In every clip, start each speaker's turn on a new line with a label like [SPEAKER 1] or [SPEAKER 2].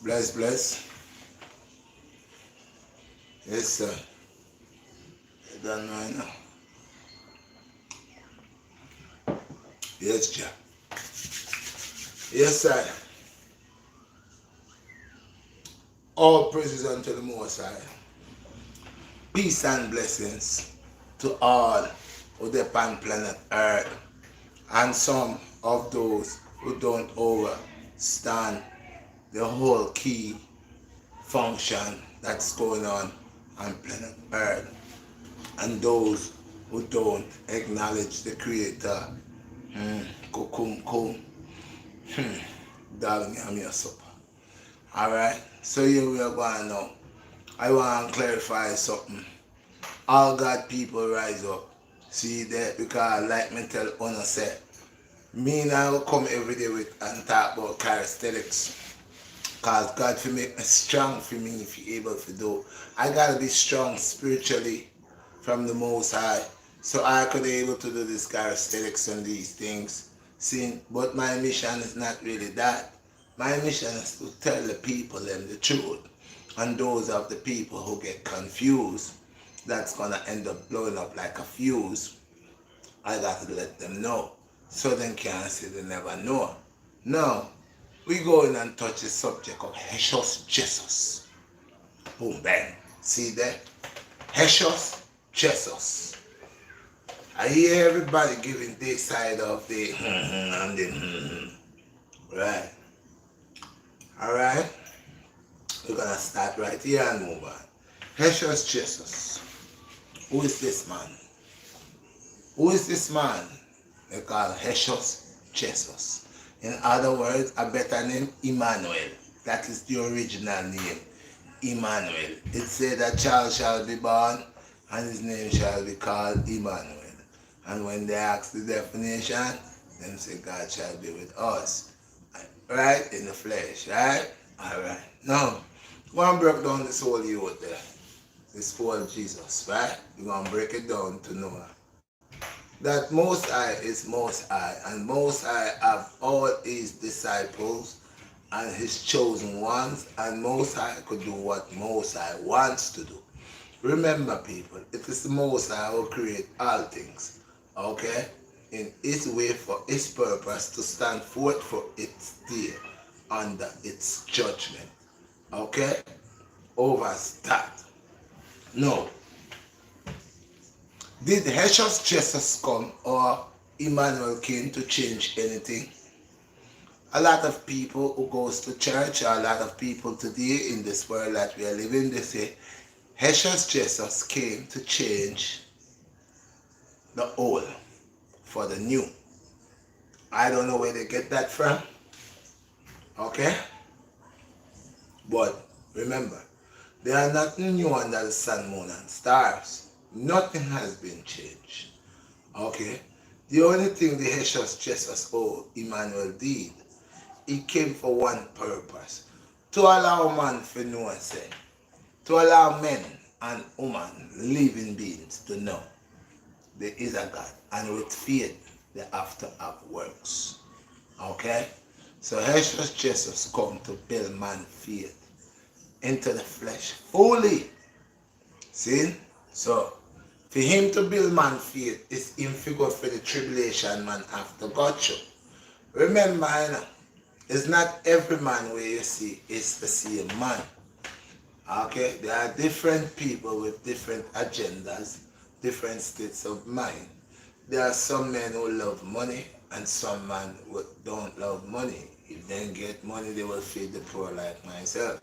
[SPEAKER 1] Bless. Yes, sir. You don't know now. Yes, Jack. Yes, sir. All praises unto the Most High. Peace and blessings to all who depend planet Earth and some of those who don't understand the whole key function that's going on planet Earth, and those who don't acknowledge the Creator. Kukum. Darling, I'm your supper. Alright, so here we are going now. I want to clarify something. All God people rise up. See that, because like me tell Honor say, me now come every day with and talk about characteristics. Cause God for make me strong for me if you able to do. I gotta be strong spiritually from the Most High, so I could be able to do these characteristics and these things. See, but my mission is not really that. My mission is to tell the people them the truth. And those of the people who get confused, that's gonna end up blowing up like a fuse. I got to let them know, so they can't say they never know. Now, we go in and touch the subject of Heshus Jesus. Boom, bang. See that? Heshus Jesus. I hear everybody giving their side of the and the right. Alright? We're gonna start right here and move on. Heshus Jesus. Who is this man? Who is this man? They call Heshus Jesus. In other words, a better name, Emmanuel. That is the original name, Emmanuel. It said a child shall be born and his name shall be called Emmanuel. And when they ask the definition, then say God shall be with us. Right? In the flesh, right? Alright. Now, we're going to break down this whole youth there. This whole Jesus, right? We're going to break it down to know that Most High is Most High, and Most High have all his disciples and his chosen ones, and Most High could do what Most High wants to do. Remember, people, it is the Most High who create all things, okay? In its way for its purpose to stand forth for its day under its judgment, okay? Over that. No. Did Heshus Jesus come or Emmanuel came to change anything? A lot of people who goes to church, or a lot of people today in this world that we are living, they say Heshus Jesus came to change the old for the new. I don't know where they get that from. Okay? But remember, there are nothing new under the sun, moon, and stars. Nothing has been changed. Okay? The only thing the Heshus Jesus or Emmanuel did, he came for one purpose. To allow man to know and say. To allow men and women, living beings, to know there is a God. And with faith, they have to have works. Okay? So Heshus Jesus come to build man's faith into the flesh fully. See? So, for him to build man's faith, it's him figure for the tribulation man have to go through. Remember, you know, it's not every man where you see is the same man. Okay? There are different people with different agendas, different states of mind. There are some men who love money and some men who don't love money. If they get money, they will feed the poor like myself.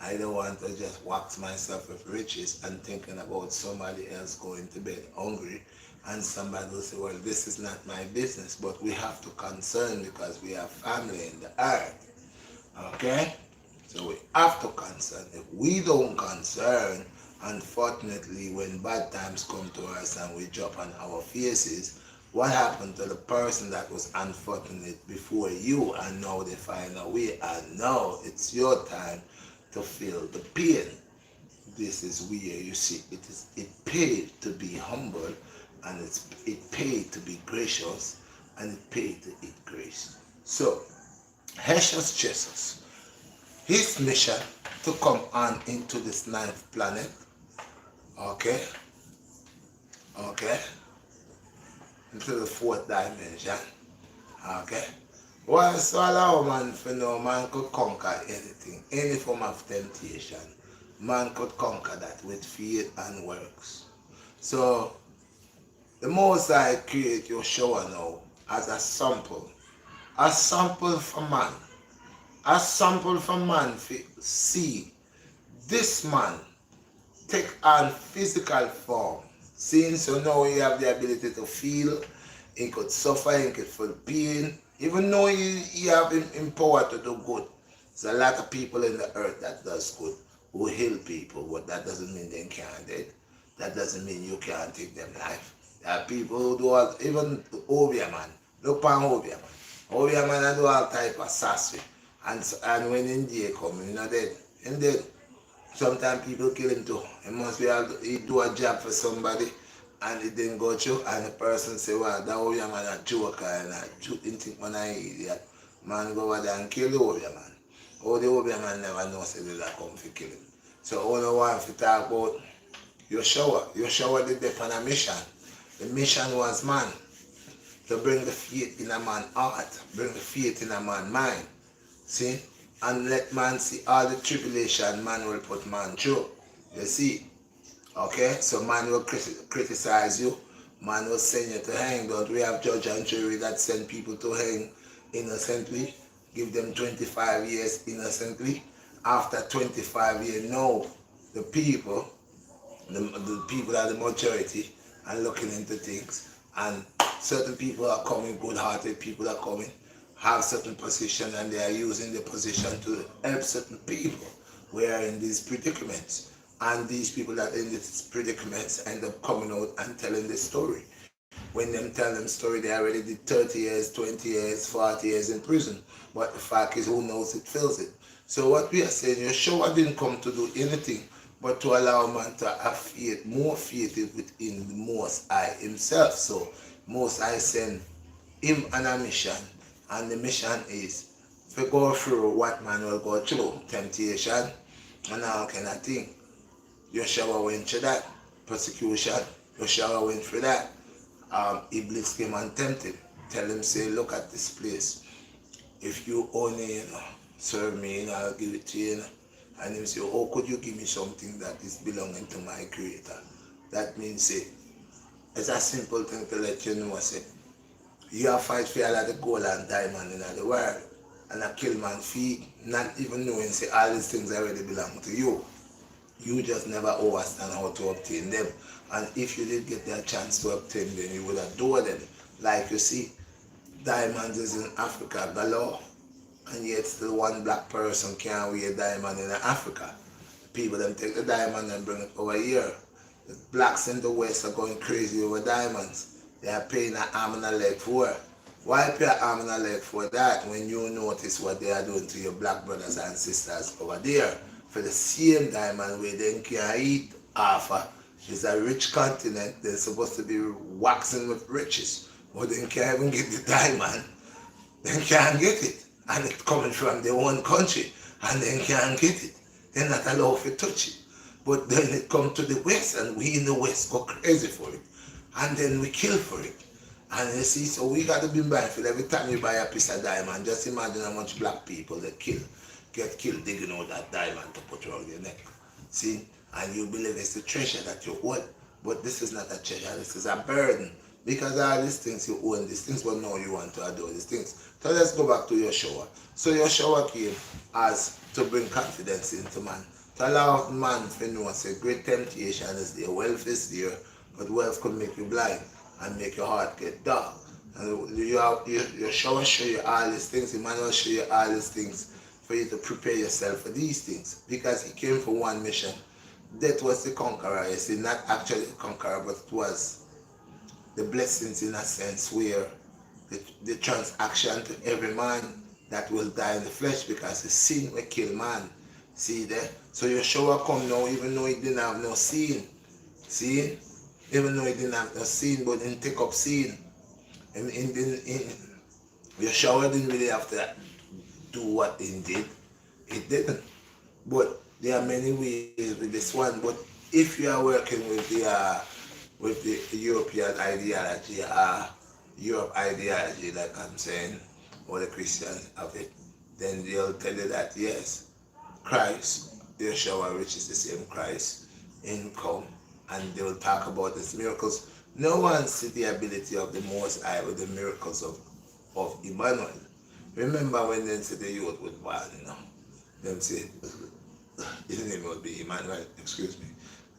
[SPEAKER 1] I don't want to just wax myself with riches and thinking about somebody else going to bed hungry, and somebody will say, well, this is not my business, but we have to concern because we have family in the earth. Okay? So we have to concern. If we don't concern, unfortunately, when bad times come to us and we drop on our faces, what happened to the person that was unfortunate before you, and now they find a way, and now it's your time to feel the pain. This is where you see it paid to be humble, and it paid to be gracious, and it paid to eat grace. So, Heshus Jesus, his mission to come on into this ninth planet, okay, okay, into the fourth dimension, okay. Well, so allow man for know man could conquer anything, any form of temptation. Man could conquer that with faith and works. So the most I create your shower now as a sample for man, a sample for man to see this man take on physical form. Seeing so now he have the ability to feel, he could suffer, he could feel pain, even though he have him power to do good. There's a lot of people in the earth that does good, who heal people, but that doesn't mean they can't dead. That doesn't mean you can't take them life. There are people who do all, even Obia man. Look on Obia man. Obia man do all type of sassy. And when India come, you know dead. In dead. Sometimes people kill him too. He must be he do a job for somebody and it didn't go through and the person say, well, that Obia man a joker and a joke him think man a idiot. Man go over there and kill the Obia man. Oh, the Obia man never knows say they come to kill him. So all I want to talk about your shower. Your shower did on a mission. The mission was man to bring the faith in a man's heart, bring the faith in a man's mind. See? And let man see all the tribulation man will put man through. You see? Okay? So man will criticize you. Man will send you to hang. Don't we have judge and jury that send people to hang innocently? Give them 25 years innocently. After 25 years, no. The people are the majority and looking into things. And certain people are coming, good-hearted people are coming, have certain position and they are using the position to help certain people who are in these predicaments. And these people that are in these predicaments end up coming out and telling the story. When them tell them story, they already did 30 years, 20 years, 40 years in prison. But the fact is, who knows it fills it. So what we are saying, your show didn't come to do anything but to allow man to have faith, more faith within the Most High himself. So Most High send him on a mission, and the mission is to go through what man will go through, temptation and all kind of thing. Yeshua went through that, persecution, Yeshua went through that. Iblis came and tempted, tell him, say, look at this place. If you only serve me, I'll give it to you. And him say, oh, could you give me something that is belonging to my creator? That means, say, it's a simple thing to let you know, say, you have fight for all of the gold and diamond in the world, and a kill man feet, not even knowing, say, all these things already belong to you. You just never understand how to obtain them. And if you did get that chance to obtain them, you would adore them. Like you see, diamonds is in Africa galore, and yet still one black person can't wear a diamond in Africa. People them take the diamond and bring it over here. The blacks in the West are going crazy over diamonds. They are paying an arm and a leg for it. Why pay an arm and a leg for that when you notice what they are doing to your black brothers and sisters over there? For the same diamond where they can eat half. It's a rich continent. They're supposed to be waxing with riches. But they can't even get the diamond. They can't get it. And it's coming from their own country. And they can't get it. They're not allowed to touch it. But then it comes to the West, and we in the West go crazy for it. And then we kill for it. And you see, so we got to be mindful. Every time you buy a piece of diamond, just imagine how much black people they get killed digging out that diamond to put around your neck. See? And you believe it's the treasure that you own. But this is not a treasure, this is a burden. Because all these things you own, these things, but now you want to adore these things. So let's go back to Yeshua. So Yeshua came as to bring confidence into man. To allow man to know, say, great temptation is there, wealth is there, but wealth could make you blind and make your heart get dark. And Yeshua show you all these things, Emmanuel show you all these things for you to prepare yourself for these things. Because he came for one mission. That was the conqueror, you see, not actually the conqueror, but it was the blessings in a sense where the transaction to every man that will die in the flesh because the sin will kill man. See there? So Yeshua come now even though he didn't have no sin. See? Even though he didn't have no sin, but didn't take up sin. And Yeshua didn't really have to do what he did. It didn't. But there are many ways with this one. But if you are working with the European ideology, Europe ideology, like I'm saying, or the Christians of it, then they'll tell you that yes, Christ, Yeshua, which is the same Christ, in come, and they will talk about these miracles. No one sees the ability of the Most High with the miracles of Emmanuel. Remember when they said the youth would born, them say his name will be Emmanuel, excuse me.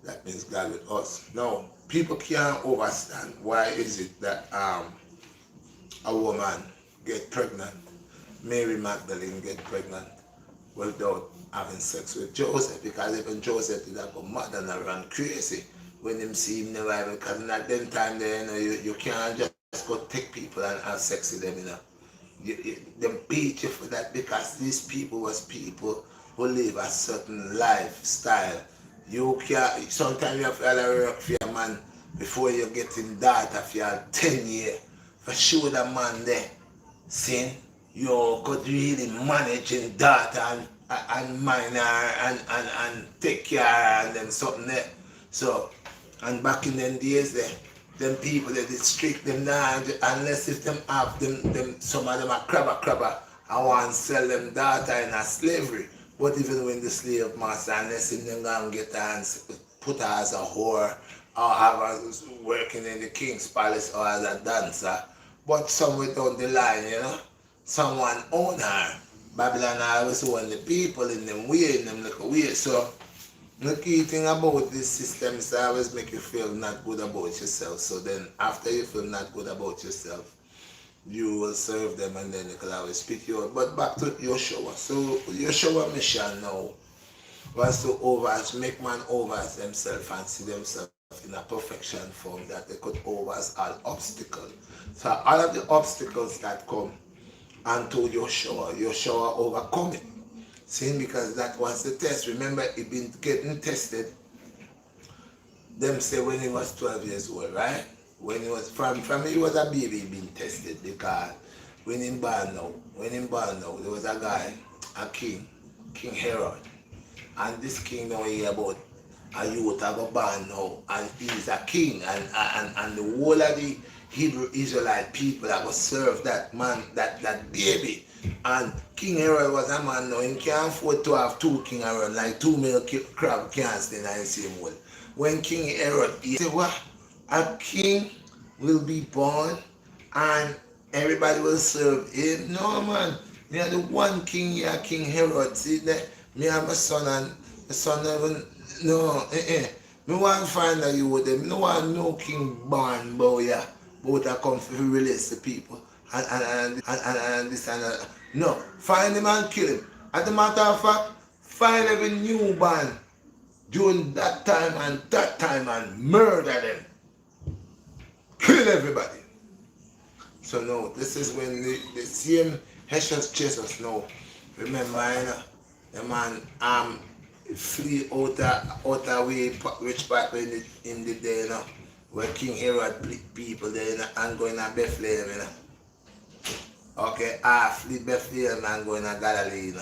[SPEAKER 1] That means God with us. Now, people can't understand why is it that a woman get pregnant, Mary Magdalene get pregnant without having sex with Joseph, because even Joseph did have a mother and run crazy when him see him in the Bible, because at them time there, you can't just go take people and have sex with them, They beat you for that, because these people was people who live a certain lifestyle. You can't, sometimes you have to work for a man before you get him daughter for your 10 years. For sure the man there, see, you could really manage his daughter and minor and take care and them something there. So, and back in them days there, them people that strict them now, unless if them have them some of them are crabber, I want to sell them daughter in a slavery. But even when the slave master, unless if them go and get her and put her as a whore, or have her working in the king's palace or as a dancer, but somewhere down the line, someone own her. Babylon always own the people in them way, in them little way. So the key thing about this system is to always make you feel not good about yourself. So then after you feel not good about yourself, you will serve them and then they can always speak you out. But back to Yeshua. So Yeshua mission now was to make man over themselves and see themselves in a perfection form that they could over all obstacles. So all of the obstacles that come unto Yeshua overcome it. See, because that was the test. Remember, he been getting tested. Them say when he was 12 years old, right? When he was from he was a baby, he been tested, because when he born now, there was a guy, a king, King Herod, and this king now he about a youth have a born now, and he's a king, and the whole of the Hebrew Israelite people are going to serve that man, that baby. And King Herod was a man now, he can't afford to have two king around, like 2 million crab can't stay in the same hole. When King Herod, he said, what? A king will be born and everybody will serve him? No, man. Me are the one king here, King Herod. See that? Me have my son, and the son never, no, Me want to find out you with them. Me no want no king born, boy, yeah. But I come to release the people. And this and that. No, find him and kill him. As a matter of fact, find every newborn during that time and murder them. Kill everybody. So no, this is when the same Heshus Jesus now. Remember, the man flee out away which part in the day, where King Herod people there, and going to Bethlehem, Okay, flee Bethlehem and going to Galilee,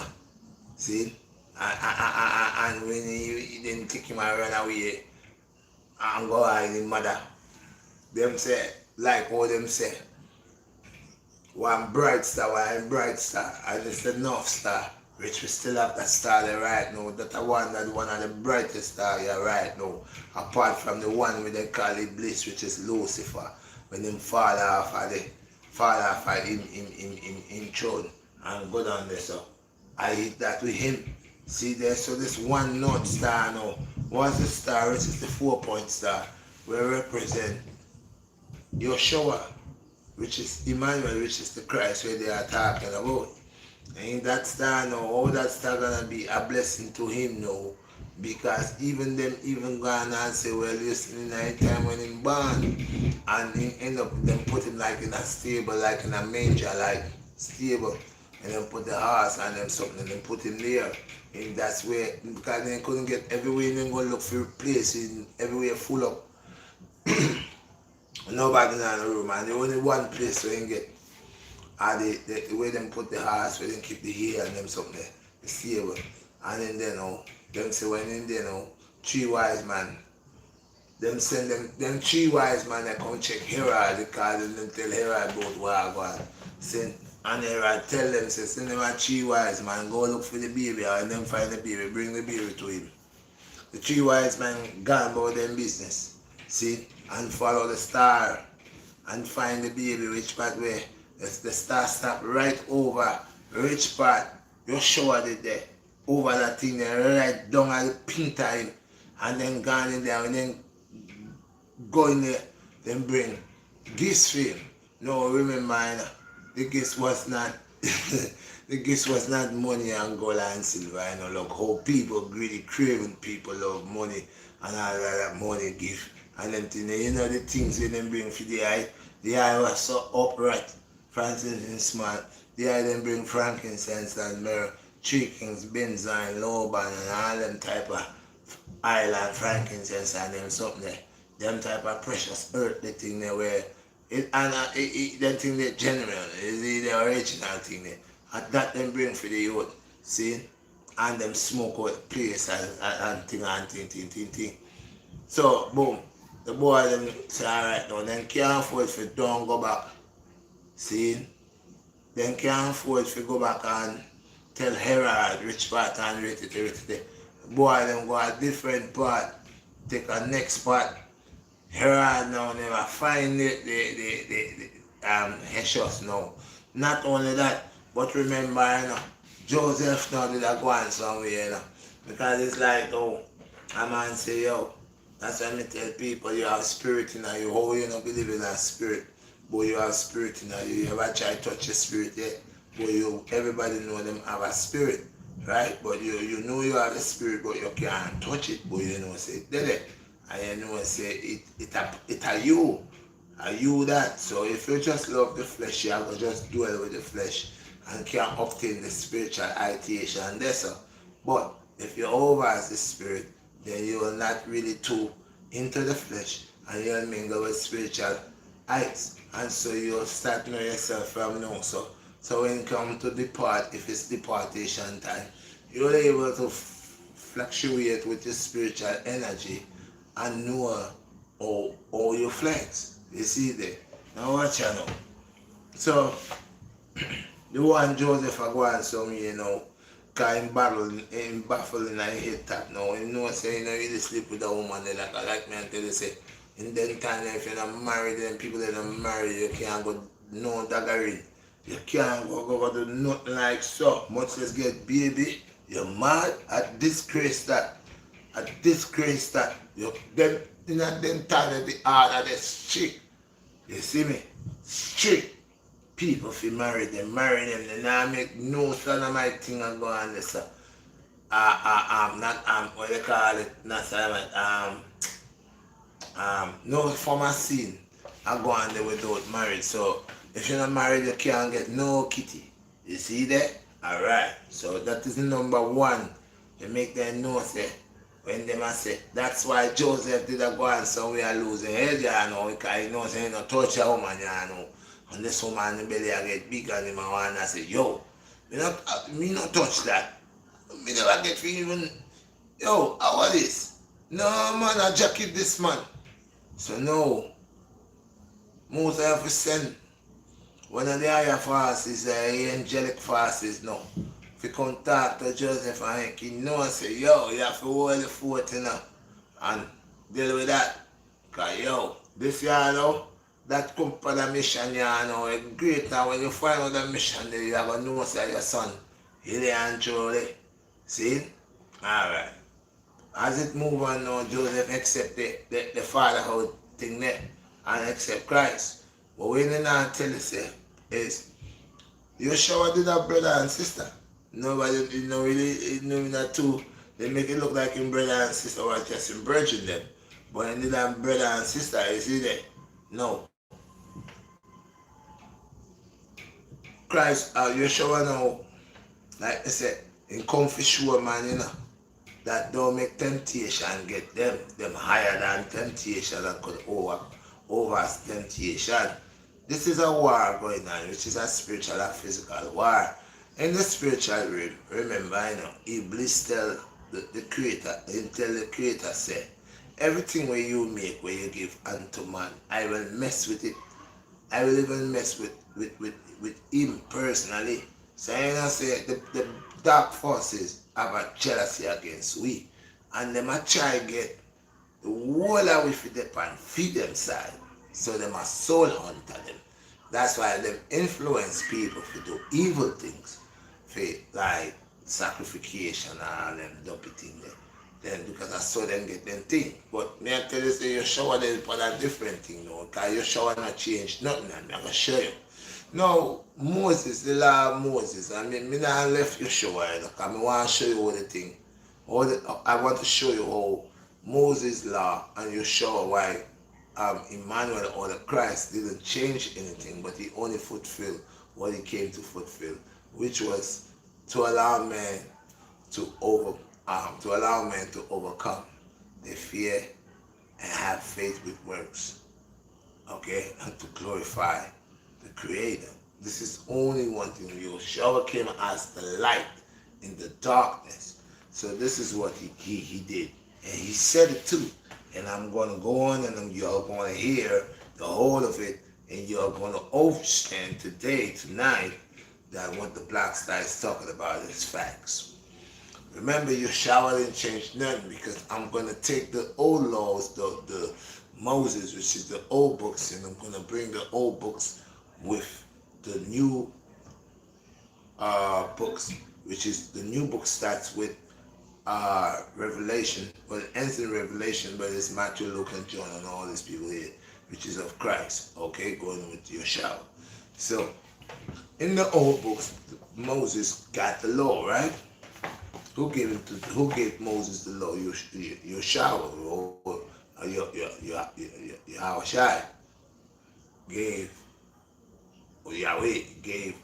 [SPEAKER 1] See? And when he didn't take him and run away and go hide his mother, them say, like what them say, one bright star, and it's the North Star, which we still have that star there right now. That's one of the brightest stars here right now, apart from the one we they call it Bliss, which is Lucifer, when him fall off in throne and go down there. So I hit that with him. See there, so this one North Star now, what's the star, which is the 4-point star, will represent Yeshua, which is Emmanuel, which is the Christ where they are talking about. And that star now, how that star gonna be a blessing to him now, because even gone and say, well, listen, in the time when him born, and he end up them put him like in a stable, like in a manger, like stable, and then put the horse and them something, and then put him there. And that's where, because they couldn't get everywhere, and then go look for places, everywhere full up. Nobody in the room, and the only one place where you get the way them put the horse, where they keep the hair and them something there. stable. And then they know, them say when in there now, three wise man, them send them three wise man that come check Herod because them tell Herod about what I got. Send and Herod tell them, say send them a three wise man, go look for the baby and then find the baby, bring the baby to him. The three wise men gone about them business. See? And follow the star and find the baby which part where the star stop right over which part you showed it there. Over that thing there, right down at the pin time and then gone in there and then go in there, then bring gifts for him. No, remember, the gift was not the gift was not money and gold and silver. Look how people greedy, craving people love money and all that money gift. And then the things they them bring for the eye was so upright, frankincense smart. The eye then bring frankincense and myrrh, chickens, benzoin, loban and all them type of island frankincense and them something there. Them type of precious earth, the thing there where that thing there general is the original thing there. And that them bring for the youth, see? And them smoke out the place and thing. So boom, the boy them say alright now, then can't afford to don't go back. See? Then can't afford to go back and tell Herod which part and rate it. The boy them go a different part, take a next part. Herod now never find the Heshus now. Not only that, but remember, Joseph now did a go on somewhere, because it's like, oh, a man say, yo, that's why I tell people you have spirit in you. How you don't believe in a spirit, but you have spirit in you. You ever try to touch a spirit yet? But everybody know them have a spirit, right? But you know you have a spirit, but you can't touch it, but you know say it did it. And you know say it a you. Are you that? So if you just love the flesh, you have to just dwell with the flesh and can't obtain the spiritual ideation and that's all. But if you're over as the spirit, then you will not really too into the flesh and you'll mingle with spiritual heights. And so you'll start to know yourself from now. So when you come to depart, if it's departation time, you're able to fluctuate with your spiritual energy and know how you flex. You see there. Now watch out now. So the one Joseph are going some, cause him baffling and hit that now. You know say you sleep with a woman there like me and tell you say in them time if you're not married then people that are married you can't go no daggering. You can't go to nothing like so. Much less get baby. You're mad at disgrace that. You them in them time the order they strict. You see me? Strict. People if you marry them, they not make no sodomite thing and go on this what they call it, not sodomite, no former sin and go on there without marriage. So if you're not married you can't get no kitty. You see that? Alright. So that is the number one. You make them know say when they must say that's why Joseph did a go on somewhere losing head because he knows he don't touch a woman and this woman in the belly I get big and him and I say, yo, me not touch that. Me never get for even, yo, how are this? No man, I jacket this man. So no, most have to send one of the higher fasts, the angelic fasts no. If you contact to Joseph and he knows, say, yo, you have to hold the fort and deal with that. Because, yo, this year now, that come for the mission, it's great now when you find out the mission, you have to know say your son, he and truly. See? Alright. As it move on now, Joseph accept the fatherhood thing there and accept Christ. But what you not tell you say is, you sure did have brother and sister? Nobody, really, not two. They make it look like in brother and sister or just in virgin them. But in the brother and sister, you see that? No. Christ, you sure now, like I said, in comfy sure man, that don't make temptation get them higher than temptation and could over temptation. This is a war going on, which is a spiritual and physical war. In the spiritual realm, remember, Iblis tell the creator, he tell the creator say, everything where you make, where you give unto man, I will mess with it. I will even mess with him personally. So say the dark forces have a jealousy against we. And them a try get the whole of we feed them and feed them side. So them a soul hunter them. That's why them influence people to do evil things. For like sacrification and all them dopey thing there. Then because I saw them get them thing. But me I tell you say your shower there is a different thing now. Because your shower not change nothing and I'm gonna show you. Now Moses, the law of Moses, I mean me not left your shower, because I want to show you all the thing. I want to show you how Moses' law and you show why Emmanuel or the Christ didn't change anything, but he only fulfilled what he came to fulfill, which was to allow man to overcome the fear and have faith with works, okay, and to glorify the Creator. This is only one thing. Yeshua came as the light in the darkness. So this is what he did. And he said it too. And I'm going to go on and you're going to hear the whole of it. And you're going to understand tonight, that what the BlackStar is talking about is facts. Remember, Yeshua didn't change nothing, because I'm going to take the old laws, the Moses, which is the old books, and I'm going to bring the old books with the new books, which is the new book starts with Revelation, well, it ends in Revelation, but it's Matthew, Luke, and John, and all these people here, which is of Christ, okay, going with Yeshua. So, in the old books, Moses got the law, right? Who gave Moses the law? Yeshua, or Yahushai gave, or Yahweh gave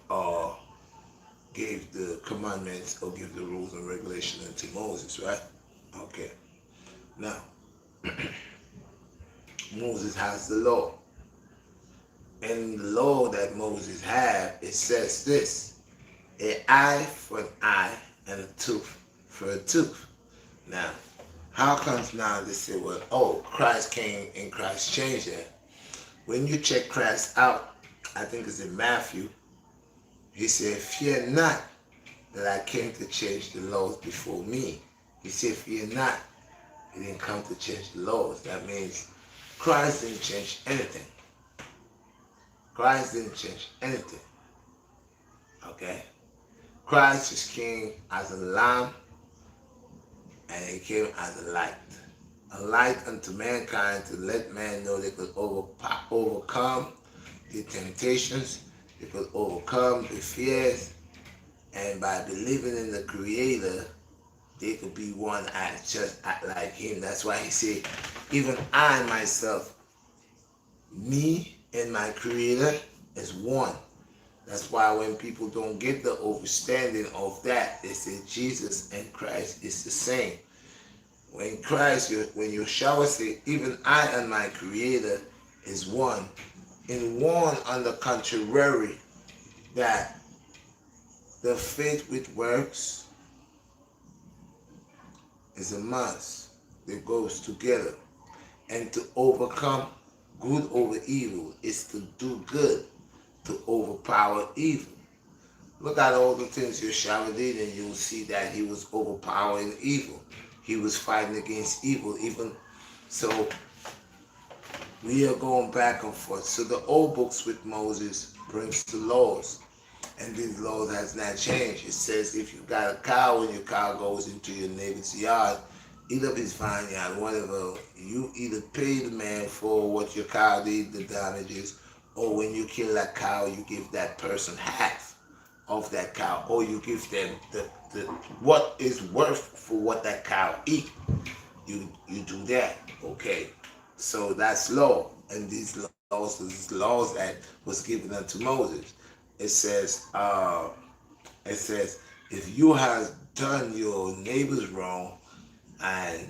[SPEAKER 1] the commandments or give the rules and regulations to Moses, right? Okay. Now, Moses has the law. And the law that Moses had, it says this: an eye for an eye and a tooth for a tooth. Now, how comes now they say, well, oh, Christ came and Christ changed that? When you check Christ out, I think it's in Matthew, he said, fear not that I came to change the laws before me. He said, fear not. He didn't come to change the laws. That means Christ didn't change anything. Christ didn't change anything. Okay? Christ just came as a lamb, and he came as a light. A light unto mankind, to let man know they could overcome the temptations, they could overcome the fears, and by believing in the Creator, they could be one just like him. That's why he said, even I myself, me and my Creator is one. That's why when people don't get the understanding of that, they say Jesus and Christ is the same. When Yeshua say, even I and my Creator is one, in one on the contrary, that the faith with works is a must. It goes together. And to overcome good over evil is to do good, to overpower evil. Look at all the things Yeshua did, and you'll see that he was overpowering evil. He was fighting against evil. Even so, we are going back and forth. So the old books with Moses brings the laws, and these laws has not changed. It says if you got a cow and your cow goes into your neighbor's yard, eat up his vineyard, whatever, you either pay the man for what your cow did, the damages, or when you kill that cow, you give that person half of that cow, or you give them the what is worth for what that cow eat. You do that, okay? So that's law, and these laws that was given unto Moses. It says if you have done your neighbor's wrong, and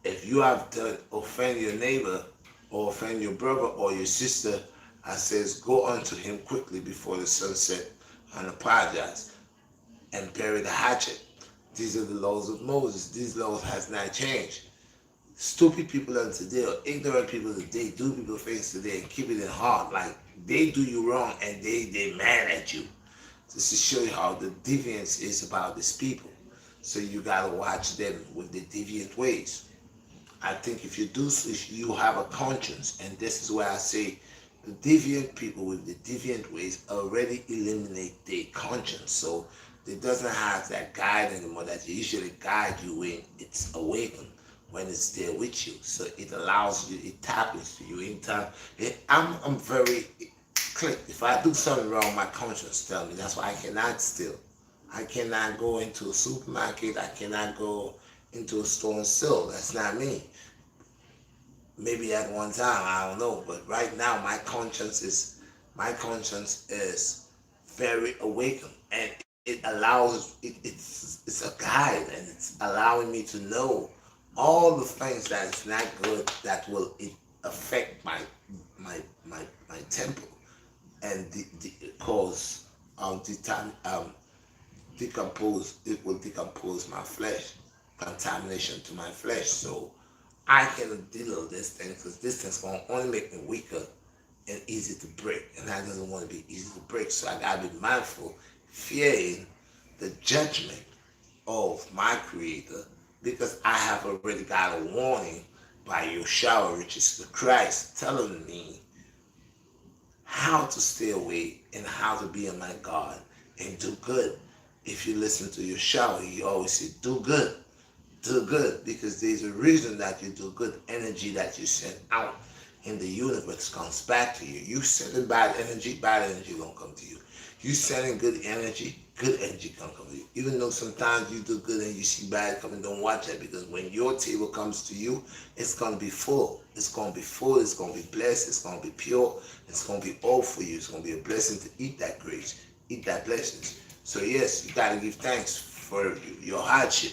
[SPEAKER 1] if you have done offend your neighbor or offend your brother or your sister, I says go unto him quickly before the sunset and apologize. and bury the hatchet. These are the laws of Moses. These laws has not changed. Stupid people of today or ignorant people of today do people things today and keep it in heart. Like they do you wrong and they mad at you. Just to show you how the deviance is about these people. So you gotta watch them with the deviant ways. I think if you do, if you have a conscience, and this is why I say the deviant people with the deviant ways already eliminate their conscience. So it doesn't have that guide anymore that usually guide you when it's awakened, when it's there with you. So it allows you, it taps into you anytime. I'm very click. If I do something wrong, my conscience tell me. That's why I cannot steal. I cannot go into a supermarket. I cannot go into a store and steal. That's not me. Maybe at one time, I don't know. But right now, my conscience is very awakened, and it allows it's a guide, and it's allowing me to know all the things that is not good that will affect my my temple and cause decompose, it will decompose my flesh, contamination to my flesh. So I can deal with this thing because this thing's gonna only make me weaker and easy to break, and I doesn't want to be easy to break. So I gotta be mindful, fearing the judgment of my Creator, because I have already got a warning by Yeshua, which is the Christ, telling me how to stay away and how to be in my God and do good. If you listen to Yeshua, he always say, do good, because there's a reason that you do good. Energy that you send out in the universe comes back to you. You sending bad energy gonna come to you. You sending good energy gonna come to you. Even though sometimes you do good and you see bad coming, don't watch that, because when your table comes to you, it's gonna be full. It's gonna be full. It's gonna be blessed. It's gonna be pure. It's gonna be all for you. It's gonna be a blessing to eat that grace, eat that blessings. So yes, you gotta give thanks for your hardship,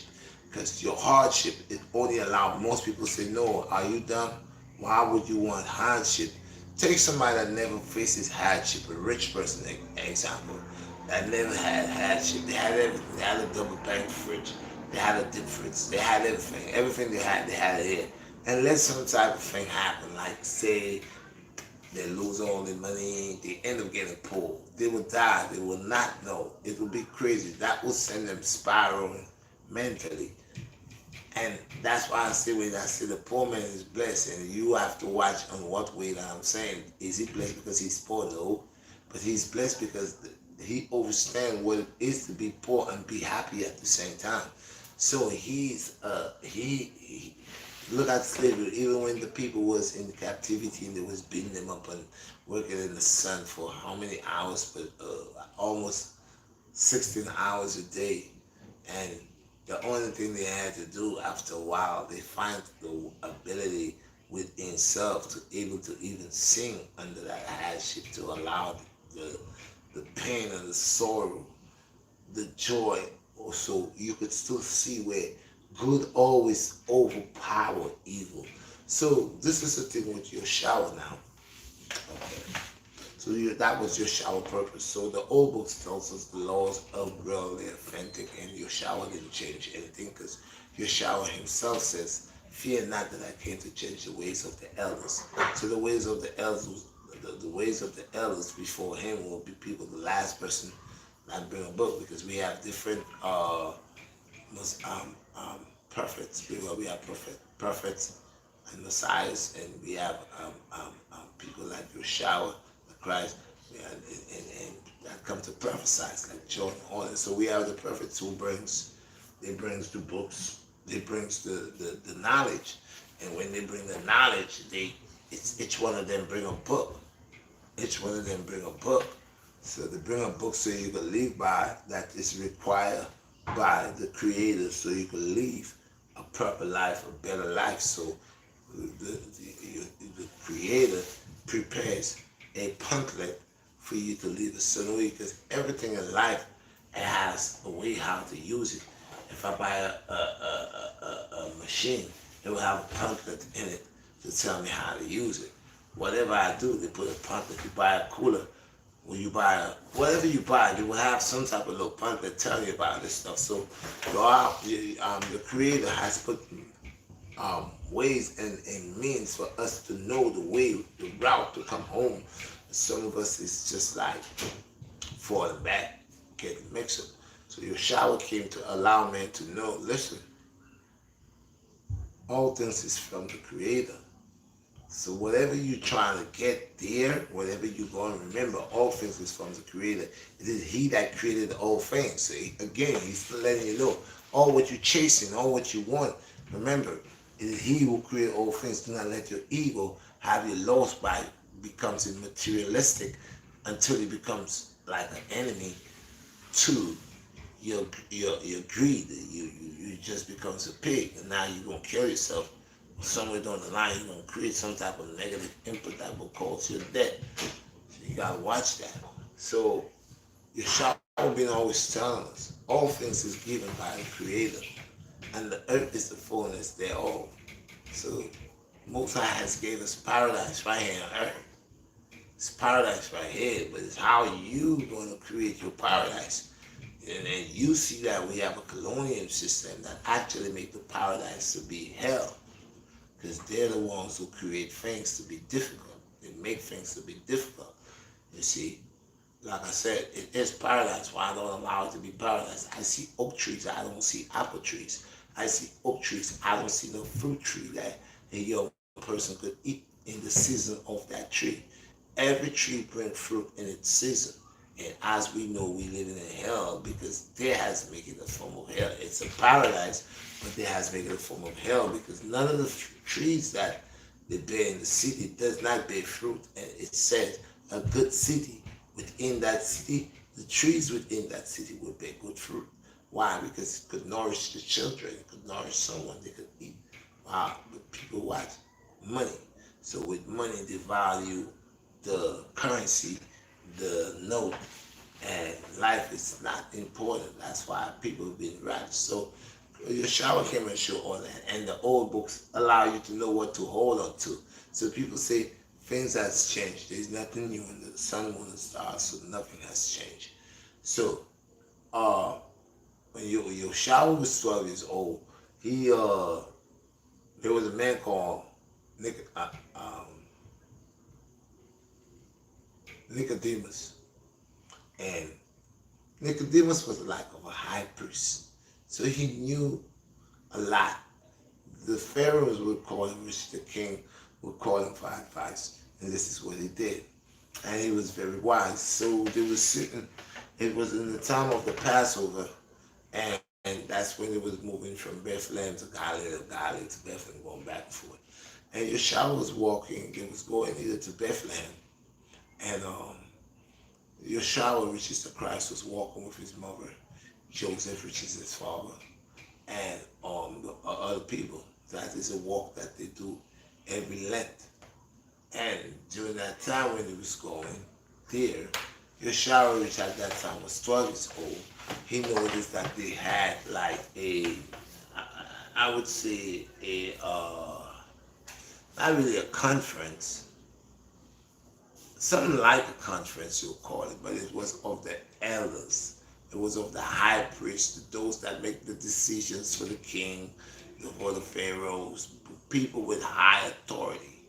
[SPEAKER 1] because your hardship is only allowed. Most people say, no, are you done? Why would you want hardship? Take somebody that never faces hardship, a rich person, example, that never had hardship. They had everything. They had a double bank fridge. They had a deep fridge. They had everything. Everything they had it here. And let some type of thing happen, like say they lose all their money, they end up getting poor. They will die. They will not know. It will be crazy. That will send them spiraling mentally. And that's why I say when I say the poor man is blessed, and you have to watch on what way that I'm saying. Is he blessed because he's poor? No. But he's blessed because he understands what it is to be poor and be happy at the same time. So he look at slavery. Even when the people was in captivity and they was beating them up and working in the sun for how many hours? But almost 16 hours a day, and the only thing they had to do after a while, they find the ability within self to able to even sing under that hardship, to allow the the pain and the sorrow, the joy. Also, you could still see where good always overpower evil. So this is the thing with your shower now. Okay. So that was your shower purpose. So the old books tells us the laws of really authentic, and your shower didn't change anything, because your shower himself says, "Fear not that I came to change the ways of the elders." So the ways of the elders, the ways of the elders before him will be people. The last person that bring a book, because we have different prophets. We have prophets and messiahs, and we have people like Yeshua, the Christ, and that come to prophesy, like John and all that. So we have the prophets who brings the books, they brings the knowledge, and when they bring the knowledge, each one of them bring a book. Each one of them bring a book. So they bring a book so you can live by, that is required by the Creator, so you can live a proper life, a better life. So the Creator prepares a pamphlet for you to live a certain way, because everything in life, it has a way how to use it. If I buy a machine, it will have a pamphlet in it to tell me how to use it. Whatever I do, they put a pamphlet. You buy a cooler, when you buy whatever you buy, you will have some type of little pamphlet telling you about this stuff. So the creator has put ways and means for us to know the route to come home. Some of us is just like falling back, getting mixed up. So your shower came to allow man to know, listen, all things is from the creator. So whatever you're trying to get there, whatever you're going to remember, all things is from the Creator. It is He that created all things. So again, He's letting you know, all what you're chasing, all what you want, remember, it is He who created all things. Do not let your ego have you lost by becomes materialistic until it becomes like an enemy to your greed. You just becomes a pig, and now you're gonna kill yourself. Somewhere down the line, you're gonna create some type of negative input that will cause your death. So you gotta watch that. So your shower been always telling us all things is given by the Creator, and the earth is the fullness thereof. So Most High has gave us paradise right here on earth. It's paradise right here, but it's how you gonna create your paradise. And then you see that we have a colonial system that actually make the paradise to be hell. Because they're the ones who create things to be difficult. They make things to be difficult. You see, like I said, it is paradise. Why I don't allow it to be paradise? I see oak trees, I don't see apple trees. I see oak trees, I don't see no fruit tree that a young person could eat in the season of that tree. Every tree brings fruit in its season. And as we know, we live in hell because there has made it a form of hell. It's a paradise, but there has made it a form of hell because none of the trees that they bear in the city does not bear fruit. And it says a good city, within that city, the trees within that city will bear good fruit. Why? Because it could nourish the children, it could nourish someone they could eat. Wow, but people watch money. So with money, they value the currency, the note, and life is not important. That's why people have been right. So your shower came and show all that, and the old books allow you to know what to hold on to. So people say things has changed. There's nothing new in the sun, moon, and stars, so nothing has changed. So when your shower was 12 years old, he there was a man called Nic- uh, um, Nicodemus, and Nicodemus was like of a high priest, so he knew a lot. The pharaohs would call him, which the king would call him for advice, and this is what he did. And he was very wise. So they were sitting. It was in the time of the Passover, and that's when it was moving from Bethlehem to Galilee to Bethlehem, going back and forth. And Yeshua was walking. It was going either to Bethlehem, and Yeshua, which is the Christ, was walking with his mother, Joseph, which is his father, and the other people. That is a walk that they do every Lent. And during that time when he was going there, Yeshua, which at that time was 12 years old, he noticed that they had like I would say not really a conference, something like a conference you'll call it, but it was of the elders. It was of the high priest, those that make the decisions for the king, for the pharaohs, people with high authority,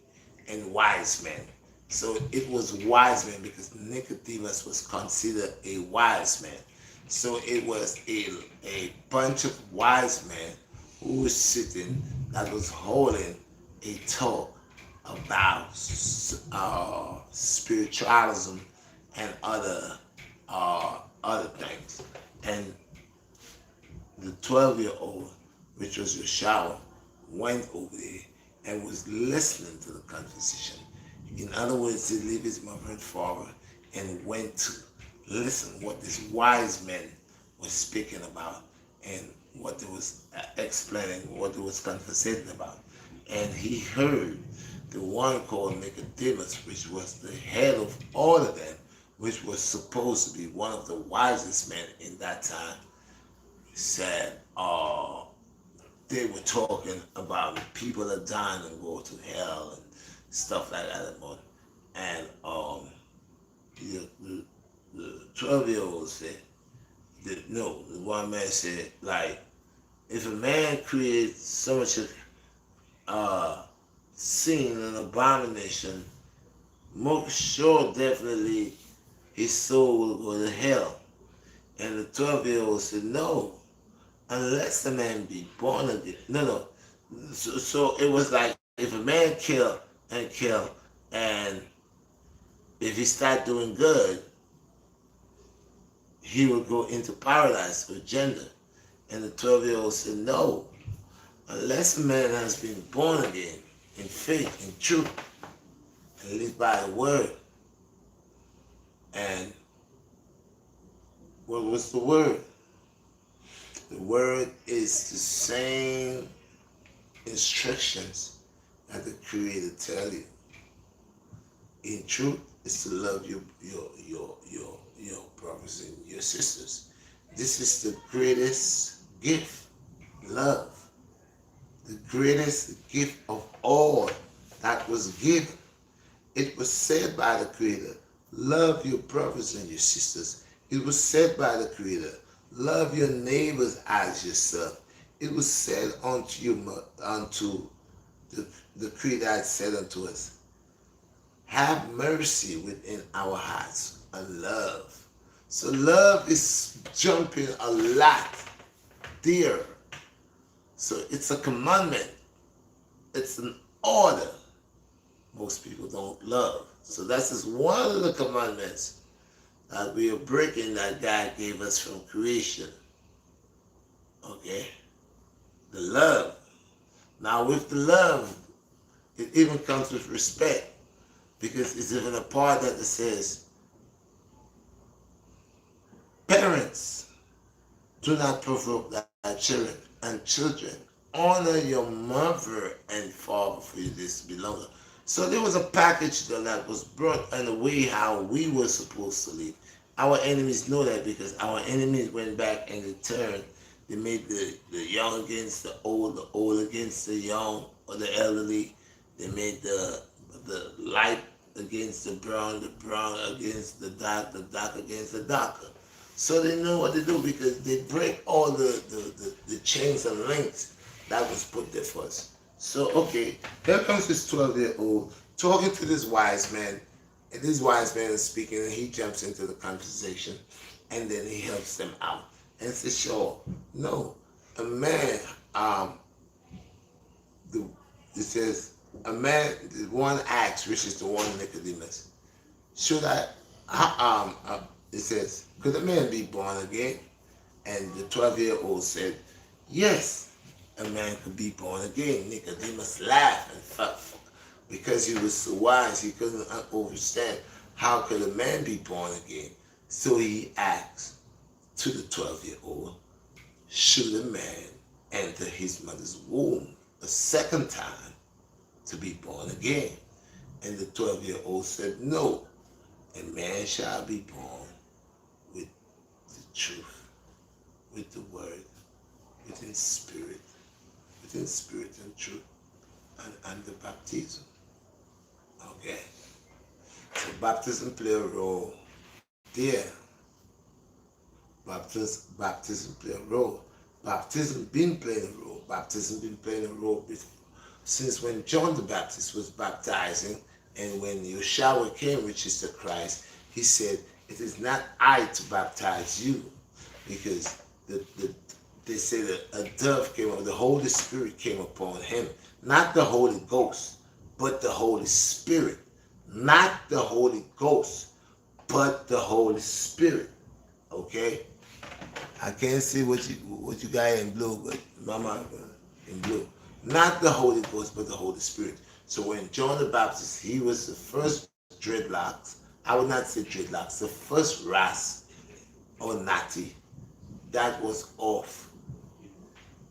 [SPEAKER 1] and wise men. So it was wise men because Nicodemus was considered a wise man. So it was a bunch of wise men who was sitting that was holding a talk about spiritualism and other things. And the 12-year-old, which was Yeshua, went over there and was listening to the conversation. In other words, he left his mother and father and went to listen what this wise men was speaking about and what they was explaining, what they was conversating about. And he heard the one called Nicodemus, which was the head of all of them, which was supposed to be one of the wisest men in that time, said, they were talking about people are dying and go to hell and stuff like that. And the 12-year-old said, no, the one man said, like, if a man creates so much of sin and abomination, most sure definitely his soul will go to hell. And the 12-year-old said, no, unless the man be born again. No. So it was like if a man kill, and if he start doing good, he will go into paradise with gender. And the 12-year-old said, no, unless a man has been born again in faith, in truth, and live by the word. And what was the word? The word is the same instructions that the Creator tell you. In truth, is to love your brothers and your sisters. This is the greatest gift, love. The greatest gift of all that was given. It was said by the Creator, love your brothers and your sisters. It was said by the Creator, love your neighbors as yourself. It was said unto the Creator had said unto us, have mercy within our hearts and love. So love is jumping a lot there. So it's a commandment. It's an order. Most people don't love. So that's just one of the commandments that we are breaking that God gave us from creation. Okay? The love. Now with the love, it even comes with respect. Because it's even a part that it says, parents, do not provoke thy children, and children, honor your mother and father, for this belongs. So there was a package that was brought in a way how we were supposed to live. Our enemies know that because our enemies went back and they turned. They made the young against the old against the young or the elderly. They made the light against the brown against the dark against the darker. So they know what to do because they break all the chains and links that was put there for us. So, okay, here comes this 12-year-old talking to this wise man, and this wise man is speaking, and he jumps into the conversation, and then he helps them out. And says, sure, no, a man, it says, a man, the one acts, which is the one Nicodemus, should it says, could a man be born again? And the 12-year-old said, yes, a man could be born again. Nicodemus laughed and felt, because he was so wise, he couldn't understand how could a man be born again. So he asked to the 12-year-old, should a man enter his mother's womb a second time to be born again? And the 12-year-old said, no, a man shall be born with the truth, with the word, within spirit and truth, and the baptism. Okay? So baptism play a role there. Baptism play a role. Baptism been playing a role. Baptism been playing a role since when John the Baptist was baptizing, and when Yeshua came, which is the Christ, he said, it is not I to baptize you, because they say that a dove came up, the Holy Spirit came upon him. Not the Holy Ghost, but the Holy Spirit. Not the Holy Ghost, but the Holy Spirit. Okay? I can't see what you got in blue, but Mama in blue. Not the Holy Ghost, but the Holy Spirit. So when John the Baptist, he was the first dreadlocks, I would not say dreadlocks, the first ras or nati that was off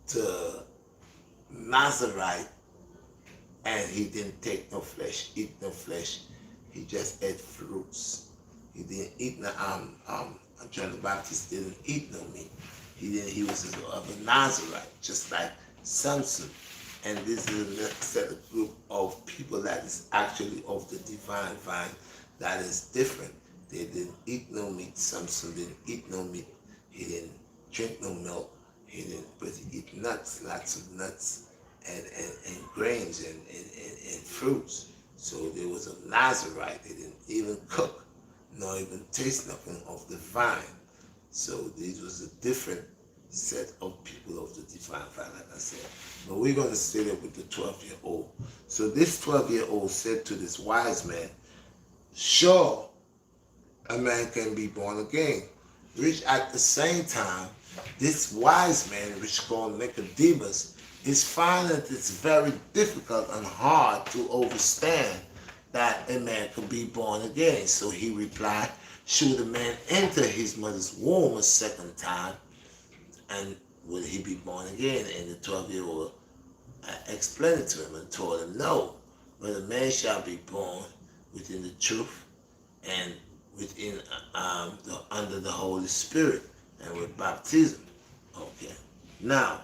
[SPEAKER 1] to Nazarite, and he didn't take no flesh, eat no flesh. He just ate fruits. He didn't eat no John the Baptist didn't eat no meat. He was of a Nazarite, just like Samson. And this is a group of people that is actually of the divine vine that is different. They didn't eat no meat. Samson didn't eat no meat. He didn't drink no milk. He didn't, but he eat nuts, lots of nuts, and grains and fruits. So there was a Nazarite. They didn't even cook, nor even taste nothing of the vine. So this was a different set of people of the divine vine, like I said. But we're going to stay there with the 12-year-old. So this 12-year-old said to this wise man, sure, a man can be born again. Which at the same time, this wise man, which called Nicodemus, is finding that it's very difficult and hard to understand that a man could be born again. So he replied, should a man enter his mother's womb a second time, and will he be born again? And the 12-year-old explained it to him and told him, no, but a man shall be born within the truth and within under the Holy Spirit and with baptism. Okay. Now,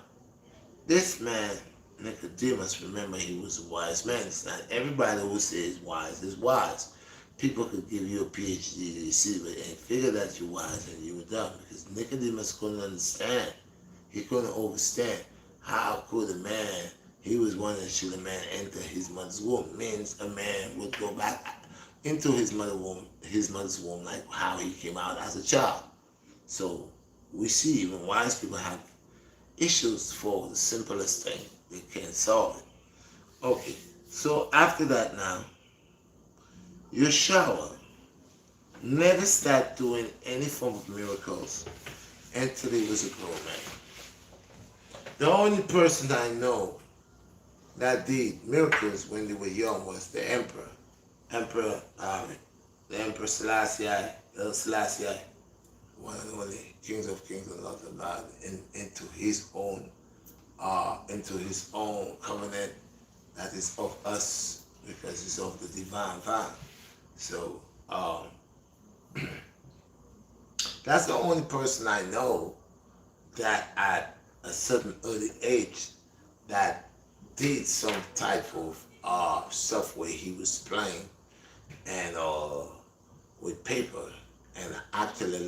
[SPEAKER 1] this man, Nicodemus, remember he was a wise man. It's not everybody who says wise is wise. People could give you a PhD to receive it and figure that you're wise and you were dumb, because Nicodemus couldn't understand. He couldn't understand how could a man, he was wondering should a man enter his mother's womb. Means a man would go back into his mother's womb, like how he came out as a child. So we see even wise people have issues for the simplest thing. They can't solve it. Okay, so after that now, Yeshua never started doing any form of miracles until he was a grown man. The only person I know that did miracles when they were young was the emperor. The Emperor Selassie, one of the only kings of kings and lords of lords, into his own covenant that is of us, because it's of the divine vine. So that's the only person I know that at a certain early age that did some type of stuff where he was playing and with paper and actually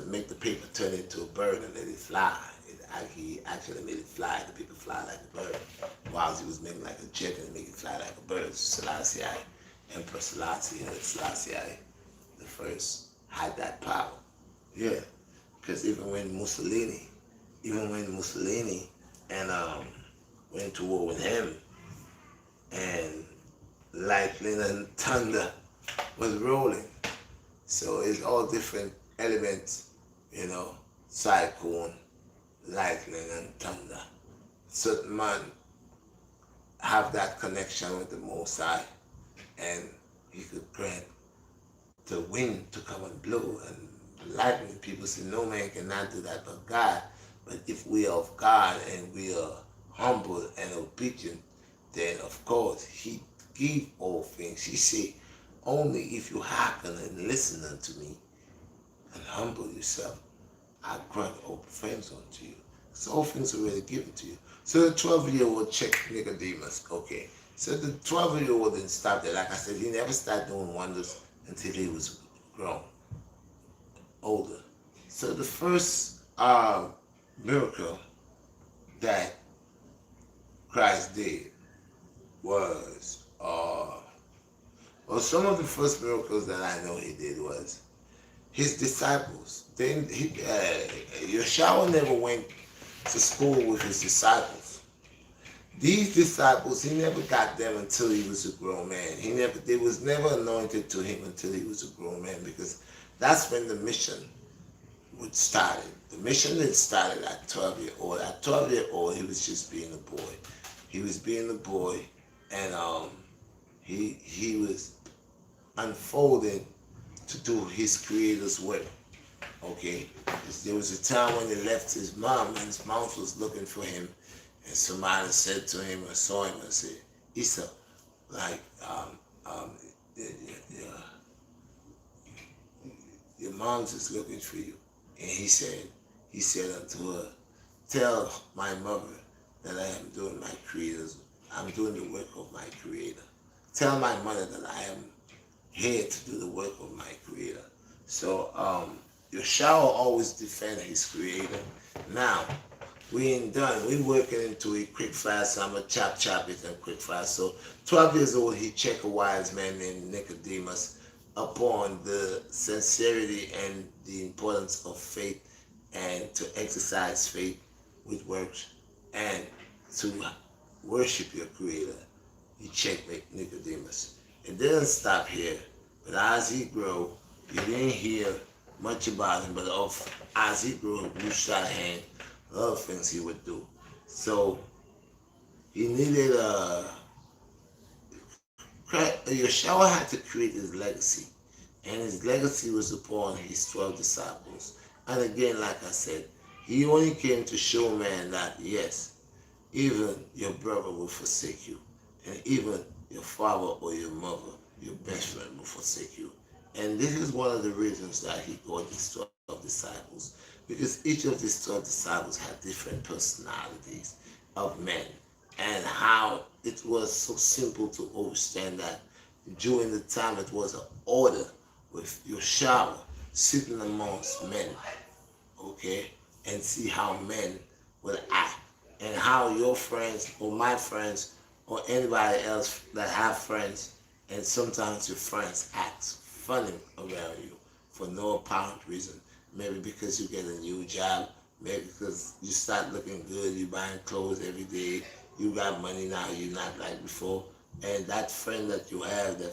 [SPEAKER 1] make the paper turn into a bird and let it fly. He actually made it fly. The paper fly like a bird, while he was making like a jet and make it fly like a bird. Selassie, Emperor Selassie the first had that power. Yeah, because even when Mussolini and went to war with him, and lightning and thunder was rolling. So it's all different elements, cyclone, lightning and thunder. Certain man have that connection with the Most High, and he could grant the wind to come and blow and lightning. People say no man cannot do that but God. But if we are of God and we are humble and obedient, then of course he give all things. He say, only if you hearken and listen unto me and humble yourself, I grant all things unto you. So all things are already given to you. So the 12-year-old checked Nicodemus. Okay. So the 12-year-old didn't stop there. Like I said, he never started doing wonders until he was grown, older. So the first miracle that Christ did was, or some of the first miracles that I know he did was his disciples. Yeshua never went to school with his disciples. These disciples, he never got them until he was a grown man. They was never anointed to him until he was a grown man, because that's when the mission would start. The mission that started at 12-year-old. At 12-year-old, he was just being a boy. He was being a boy, and he was unfolding to do his Creator's work. Okay, there was a time when he left his mom, and his mom was looking for him, and somebody said to him or saw him and said, "Issa, like your mom's is looking for you." And he said unto her, "Tell my mother that I am doing I'm doing the work of my Creator. Tell my mother that I am here to do the work of my creator. So Yeshua always defend his creator. Now, we ain't done. We working into it quick fast. So I'm gonna chop it and quick fast. So 12 years old, he checked a wise man named Nicodemus upon the sincerity and the importance of faith and to exercise faith with works and to worship your creator. He checked Nicodemus. It didn't stop here, but as he grew, you didn't hear much about him, but as he grew, you shot hand, a lot of things he would do. So he needed Yeshua had to create his legacy, and his legacy was upon his 12 disciples. And again, like I said, he only came to show man that yes, even your brother will forsake you, and even your father or your mother, your best friend will forsake you. And this is one of the reasons that he called these 12 disciples, because each of these 12 disciples had different personalities of men, and how it was so simple to understand that during the time it was an order with Yeshua sitting amongst men, okay, and see how men will act and how your friends or my friends or anybody else that have friends and sometimes your friends act funny around you for no apparent reason. Maybe because you get a new job, maybe because you start looking good, you buying clothes every day, you got money now, you're not like before. And that friend that you have that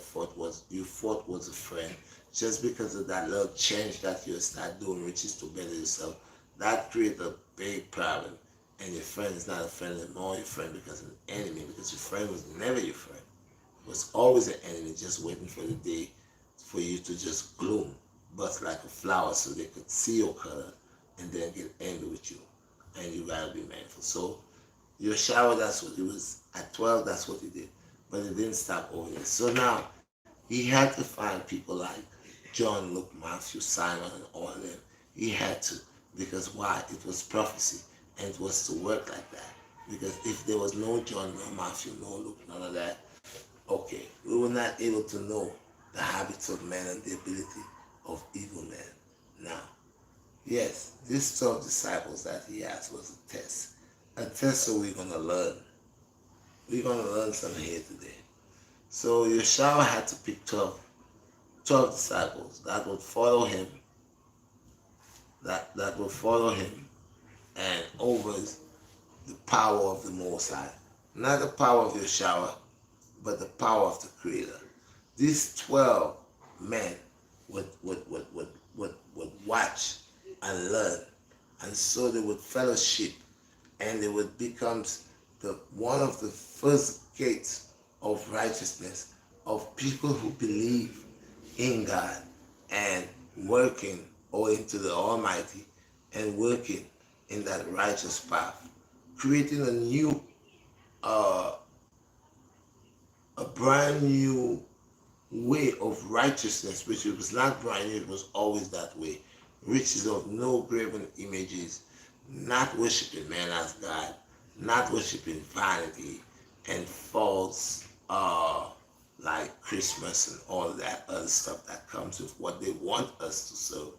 [SPEAKER 1] you thought was a friend, just because of that little change that you start doing, which is to better yourself, that creates a big problem. And your friend is not a friend anymore, your friend becomes an enemy, because your friend was never your friend. It was always an enemy, just waiting for the day for you to just bloom, bust like a flower so they could see your color and then get angry with you. And you gotta be mindful. So your shower, that's what he was. At 12, that's what he did. But it didn't stop over there. So now he had to find people like John, Luke, Matthew, Simon, and all of them. He had to. Because why? It was prophecy. And it was to work like that. Because if there was no John, no Matthew, no Luke, none of that, okay, we were not able to know the habits of men and the ability of evil men. Now, yes, these 12 disciples that he asked was a test. A test so we're going to learn. We're going to learn something here today. So Yeshua had to pick 12 disciples that would follow him, that would follow him and over the power of the Most High. Not the power of Yeshua, but the power of the Creator. These 12 men would watch and learn, and so they would fellowship, and they would become one of the first gates of righteousness of people who believe in God and working owing to the Almighty and working in that righteous path, creating uh, a brand new way of righteousness, which it was not brand new, it was always that way. Riches of no graven images, not worshiping man as God, not worshiping vanity and false like Christmas and all that other stuff that comes with what they want us to serve.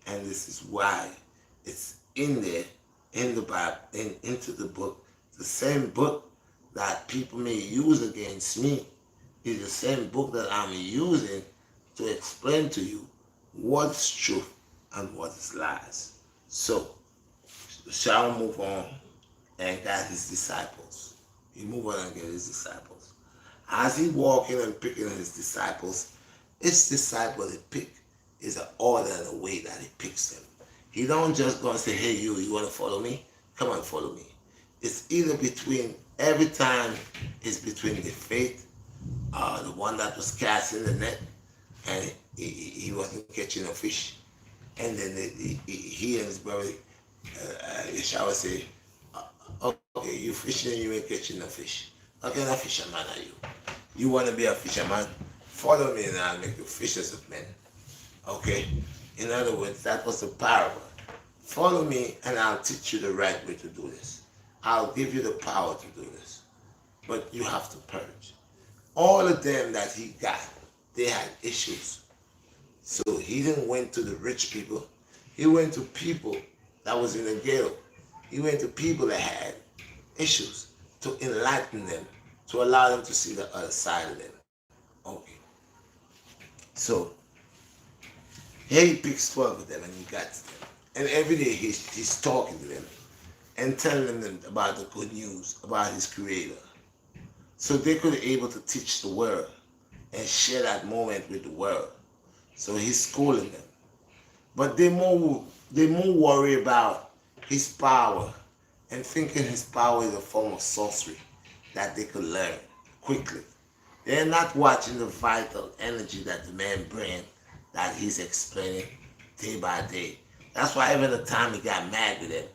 [SPEAKER 1] And this is why it's in there, in the Bible, into the book. The same book that people may use against me is the same book that I'm using to explain to you what's truth and what is lies. So, shall we move on and got his disciples. He move on and get his disciples. As he walking and picking his disciples, each disciple he pick is an order and a way that he picks them. He don't just go and say, hey you want to follow me? Come on, follow me. It's either between, every time it's between the faith, the one that was casting the net, and he wasn't catching a fish. And then he and his brother, Yeshua say, okay, you fishing and you ain't catching no fish. What kind of fisherman are you? You want to be a fisherman? Follow me and I'll make you fishers of men. Okay? In other words, that was the parable. Follow me and I'll teach you the right way to do this. I'll give you the power to do this. But you have to purge. All of them that he got, they had issues. So he didn't went to the rich people. He went to people that was in the ghetto. He went to people that had issues to enlighten them, to allow them to see the other side of them. Okay. So here he picks 12 of them and he got to them. And every day he's talking to them and telling them about the good news about his creator. So they could be able to teach the world and share that moment with the world. So he's schooling them. But they more worry about his power and thinking his power is a form of sorcery that they could learn quickly. They're not watching the vital energy that the man brings that he's explaining day by day. That's why even the time he got mad with him,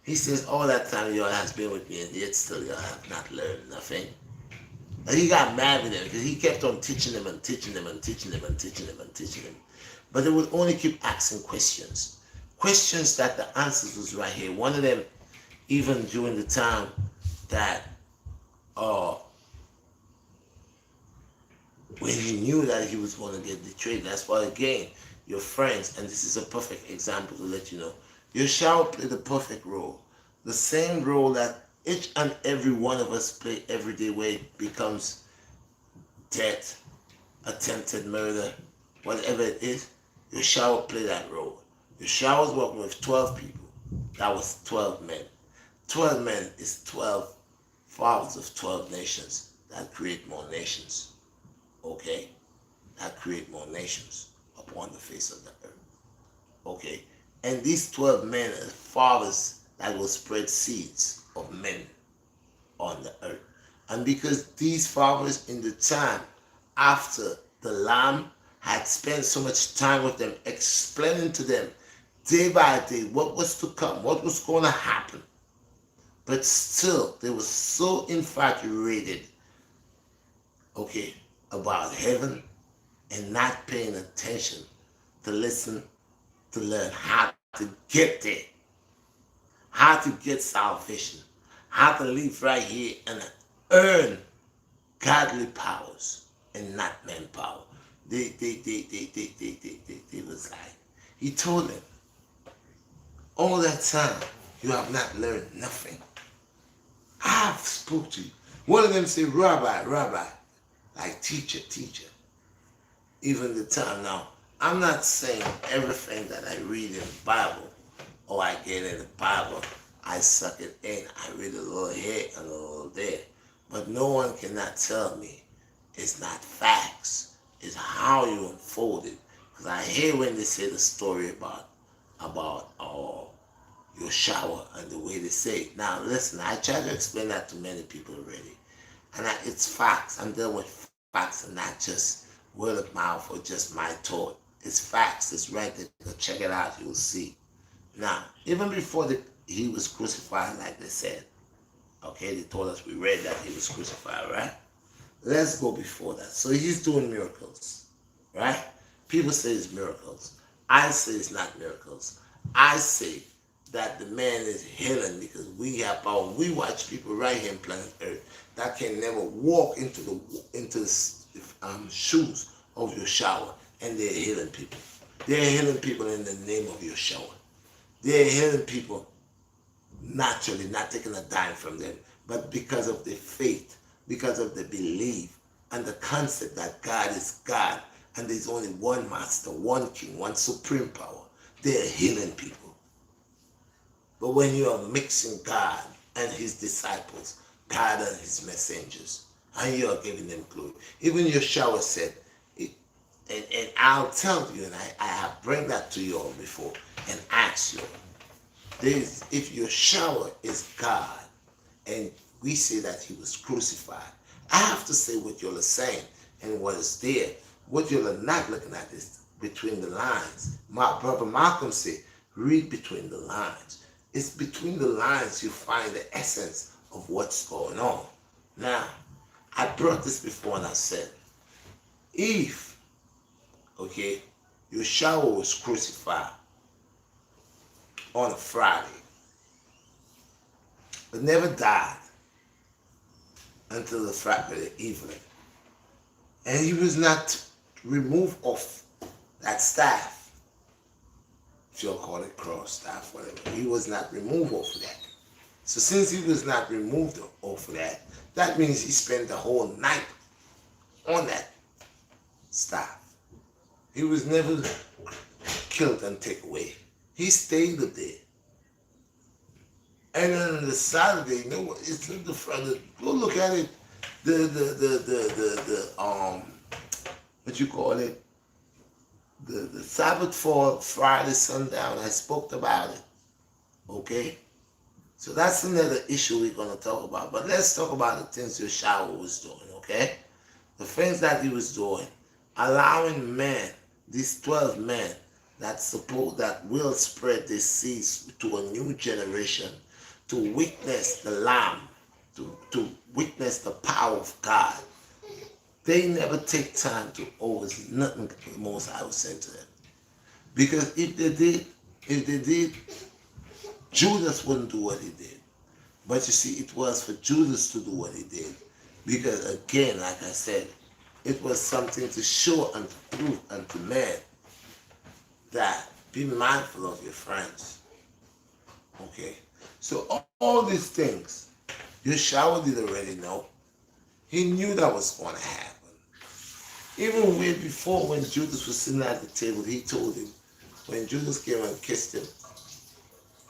[SPEAKER 1] he says, all that time y'all has been with me and yet still y'all have not learned nothing. And he got mad with him because he kept on teaching them and teaching them and teaching them and teaching them and teaching them. But they would only keep asking questions. Questions that the answers was right here. One of them, even during the time that when he knew that he was going to get betrayed. That's why, again, your friends, and this is a perfect example to let you know, your shower played the perfect role. The same role that each and every one of us play every day, where it becomes death, attempted murder, whatever it is, your shower played that role. Your shower was working with 12 people. That was 12 men. 12 men is 12 fathers of 12 nations that create more nations. Okay? That create more nations upon the face of the earth. Okay? And these 12 men are fathers that will spread seeds of men on the earth. And because these fathers in the time after the Lamb had spent so much time with them, explaining to them day by day what was to come, what was going to happen. But still, they were so infatuated, okay, about heaven and not paying attention to listen, to learn how to get there, how to get salvation, how to live right here and earn godly powers and not manpower. They was like, he told them, all that time you have not learned nothing. I've spoke to you. One of them said, Rabbi, Rabbi, like teacher, teacher. Even the time now, I'm not saying everything that I read in the Bible or I get in the Bible, I suck it in. I read a little here and a little there. But no one cannot tell me it's not facts. It's how you unfold it. Because I hear when they say the story about your shower and the way they say it. Now listen, I try to explain that to many people already. And it's facts. I'm dealing with facts and not just word of mouth or just my thought. It's facts. It's right there. Check it out. You'll see. Now, even before he was crucified, like they said, okay, they told us, we read that he was crucified, right? Let's go before that. So he's doing miracles, right? People say it's miracles. I say it's not miracles. I say that the man is healing because we have power. We watch people right here on planet Earth that can never walk into the shoes of your shower, and they're healing people. They're healing people in the name of your shower. They're healing people naturally, not taking a dime from them, but because of their faith, because of the belief and the concept that God is God and there's only one master, one king, one supreme power. They're healing people. But when you are mixing God and his disciples, God and his messengers, and you are giving them glory. Even your shower said, and I'll tell you, and I have bring that to you all before and ask you, if your shower is God, and we say that he was crucified, I have to say what you're saying and what is there. What you're not looking at is between the lines. My brother Malcolm said, read between the lines. It's between the lines you find the essence of what's going on. Now, I brought this before and I said, if, okay, your shower was crucified on a Friday, but never died until the Friday evening, and he was not removed off that staff. If you'll call it cross staff, whatever. He was not removed off of that. So since he was not removed off of that, that means he spent the whole night on that staff. He was never killed and taken away. He stayed up there. And then on the Saturday, you know what? It's the front. Go look at it. What you call it? The Sabbath for Friday sundown. I spoke about it. Okay. So that's another issue we're gonna talk about. But let's talk about the things Yeshua was doing. Okay. The things that he was doing, allowing men, these 12 men that will spread this seeds to a new generation, to witness the Lamb, to witness the power of God. They never take time to always nothing the Most I was saying to them. Because if they did, Judas wouldn't do what he did. But you see, it was for Judas to do what he did. Because again, like I said, it was something to show and to prove unto man that be mindful of your friends. Okay? So all these things, Yeshua did already know. He knew that was going to happen. Even way before, when Judas was sitting at the table, he told him, when Judas came and kissed him,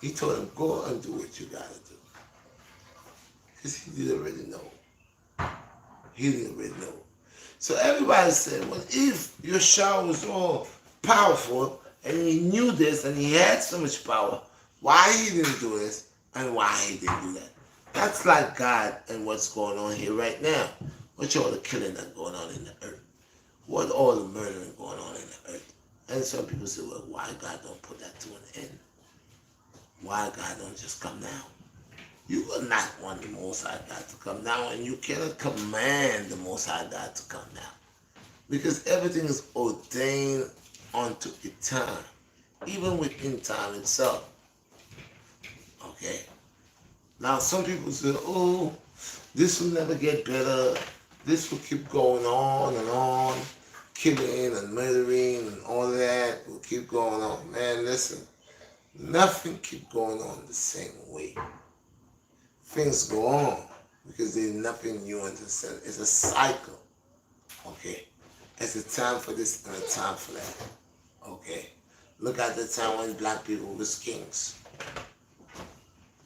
[SPEAKER 1] he told him, go and do what you got to do. Because he did already know. He did already know. So everybody said, well, if Yeshua was all powerful, and he knew this, and he had so much power, why he didn't do this, and why he didn't do that? That's like God and what's going on here right now. What's all the killing that's going on in the earth? What all the murdering going on in the earth? And some people say, well, why God don't put that to an end? Why God don't just come down? You are not want the Most High God to come down, and you cannot command the Most High God to come down. Because everything is ordained unto a time, even within time itself. Okay? Now, some people say, oh, this will never get better. This will keep going on and on. Killing and murdering and all that will keep going on. Man, listen. Nothing keep going on the same way. Things go on because there's nothing new under the sun. It's a cycle. Okay? It's a time for this and a time for that. Okay? Look at the time when black people was kings.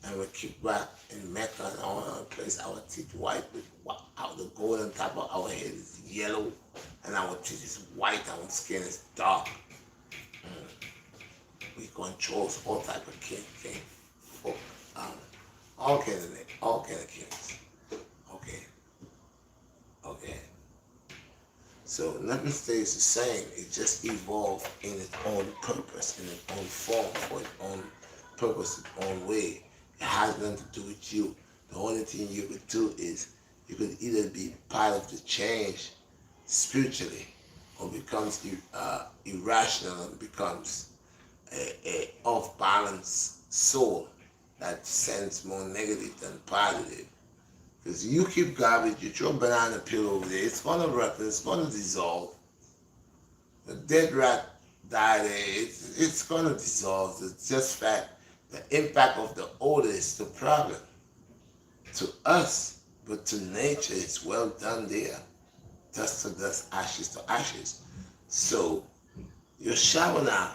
[SPEAKER 1] And we keep back in Mecca and all other places. Our teeth white with the gold on top of our head is yellow, and our teeth is white. Our skin is dark. We control all type of king, all kind of kings. Okay. So nothing stays the same. It just evolved in its own purpose, in its own form, for its own purpose, its own way. It has nothing to do with you. The only thing you could do is you could either be part of the change spiritually, or becomes irrational and becomes a off-balance soul that sends more negative than positive. Because you keep garbage, you throw a banana peel over there, it's going to rot, it's going to dissolve. The dead rat died there, it's going to dissolve. It's just fact. The impact of the odor is the problem to us, but to nature it's well done there. Dust to dust, ashes to ashes. So Yeshua now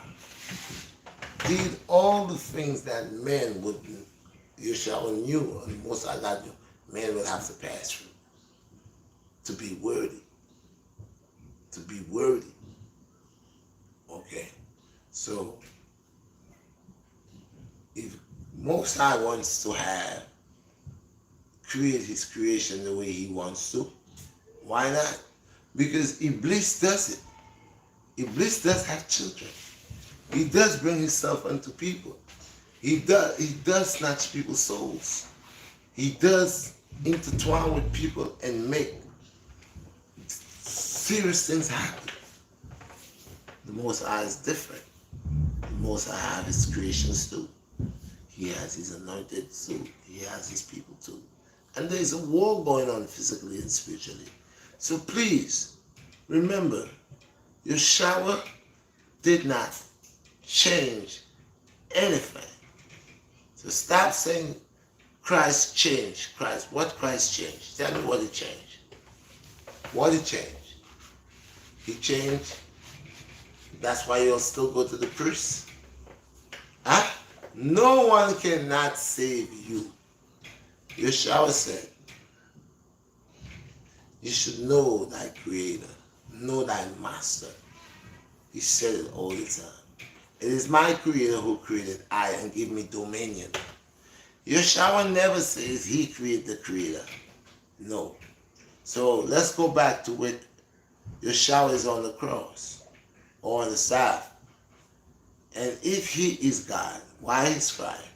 [SPEAKER 1] did all the things that men wouldn't. Yeshua knew, and most of that men would have to pass through to be worthy. To be worthy. Okay, so if Most High wants to create his creation the way he wants to, why not? Because Iblis does it. Iblis does have children. He does bring himself unto people. He does snatch people's souls. He does intertwine with people and make serious things happen. The Most High is different. The Most High has his creations too. He has his anointed too. He has his people too. And there is a war going on physically and spiritually. So please, remember, Yeshua did not change anything. So stop saying Christ changed. What Christ changed? Tell me what he changed. What he changed? He changed. That's why you'll still go to the priest. Huh? No one cannot save you. Yeshua said, you should know thy creator, know thy master. He said it all the time. It is my creator who created I and gave me dominion. Yeshua never says he created the creator. No. So let's go back to what Yeshua is on the cross or on the staff. And if he is God, why is he crying?